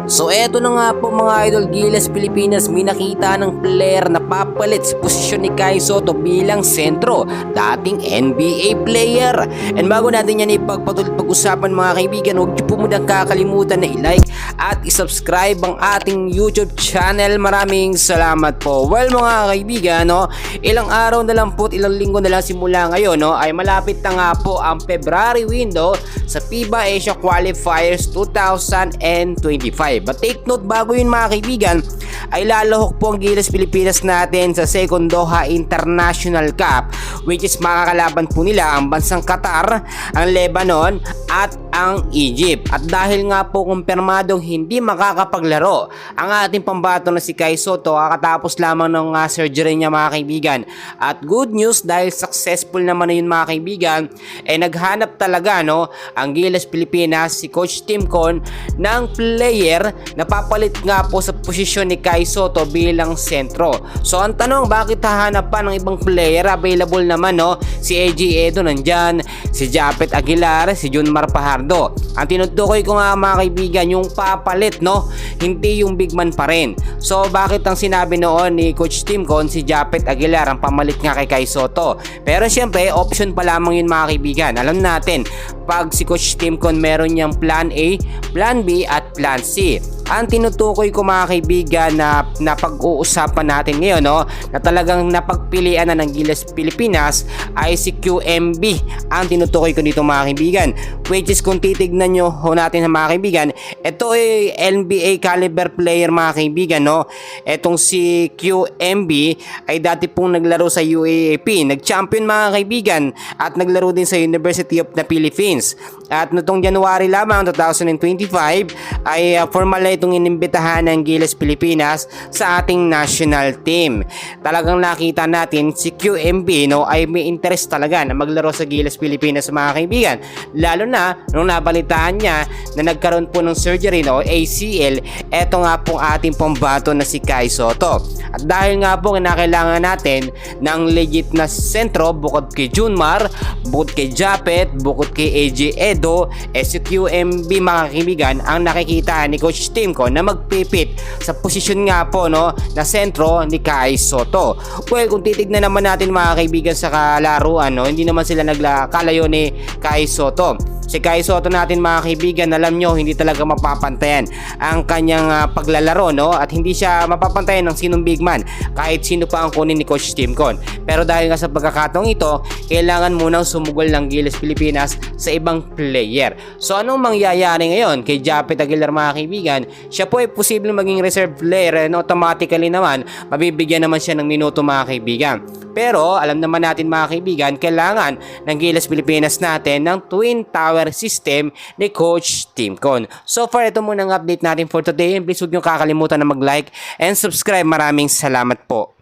So eto na nga po mga idol, Gilas Pilipinas, may nakita ng player na papalit sa posisyon ni Kai Sotto bilang sentro, dating NBA player. And bago natin yan ipagpatuloy pag-usapan mga kaibigan, huwag niyo po munang kakalimutan na i-like at i-subscribe ang ating YouTube channel. Maraming salamat po. Well mga kaibigan, ilang araw na lang po, ilang linggo na lang simula ngayon, ay malapit na nga po ang February window sa FIBA Asia Qualifiers 2025. But take note, bago yun mga kaibigan, ay lalahok po ang Gilas Pilipinas natin sa Second Doha International Cup, which is makakalaban po nila ang bansang Qatar, ang Lebanon at ang Egypt. At dahil nga po kumpirmadong hindi makakapaglaro ang ating pambato na si Kai Sotto, kakatapos lamang ng surgery niya mga kaibigan. At good news, dahil successful naman na yun mga kaibigan, naghanap talaga ang Gilas Pilipinas, si Coach Tim Con, ng player na papalit nga po sa posisyon ni Kai Sotto bilang sentro. So ang tanong, bakit hahanap pa ng ibang player? Available naman si AJ Edo nandyan, si Japet Aguilar, si Junmar Fajardo. Ang tinutukoy ko nga mga kaibigan, yung papalit, hindi yung big man pa rin. So bakit ang sinabi noon ni Coach Tim Con si Japet Aguilar ang pamalit nga kay Kai Sotto? Pero syempre option pa lamang yun mga kaibigan. Alam natin, pag si Coach Tim Con meron niyang plan A, plan B at plan C. Ang tinutukoy ko mga kaibigan na pag-uusapan natin ngayon na talagang napagpilian na ng Gilas Pilipinas ay si QMB. Ang tinutukoy ko dito mga kaibigan, which is kung titignan nyo natin mga kaibigan, ito ay NBA caliber player mga kaibigan. Etong si QMB ay dati pong naglaro sa UAAP, nag-champion mga kaibigan, at naglaro din sa University of the Philippines. At nitong January lamang 2025 ay formal na itong inimbitahan ng Gilas Pilipinas sa ating national team. Talagang nakita natin si QMB ay may interest talaga na maglaro sa Gilas Pilipinas mga kaibigan. Lalo na nung nabalitaan niya na nagkaroon po ng surgery ACL, eto nga pong ating pambato na si Kai Sotto. At dahil nga po kinakailangan natin ng legit na sentro, bukod kay Junmar, bukod kay Japet, bukod kay AJ Edo, si QMB mga kaibigan ang nakikita ni Coach Tim Con na magpipit sa posisyon nga po na sentro ni Kai Sotto. Well, kung titignan naman natin mga kaibigan sa kalaruan, hindi naman sila nagkalayo ni Kai Sotto. Si Kai Sotto natin mga kaibigan, alam nyo, hindi talaga mapapantayan ang kanyang paglalaro at hindi siya mapapantayan ng sinong big man, kahit sino pa ang kunin ni Coach Tim Con. Pero dahil nga sa pagkakataong ito, kailangan munang sumugol ng Gilas Pilipinas sa ibang player. So anong mangyayari ngayon kay Japet Aguilar mga kaibigan? Siya po ay posibleng maging reserve player and automatically naman mabibigyan naman siya ng minuto mga kaibigan. Pero alam naman natin mga kaibigan, kailangan ng Gilas Pilipinas natin ng Twin Tower system ni Coach Tim Con. So far, ito muna ang update natin for today. And please huwag nyo kakalimutan na mag-like and subscribe. Maraming salamat po.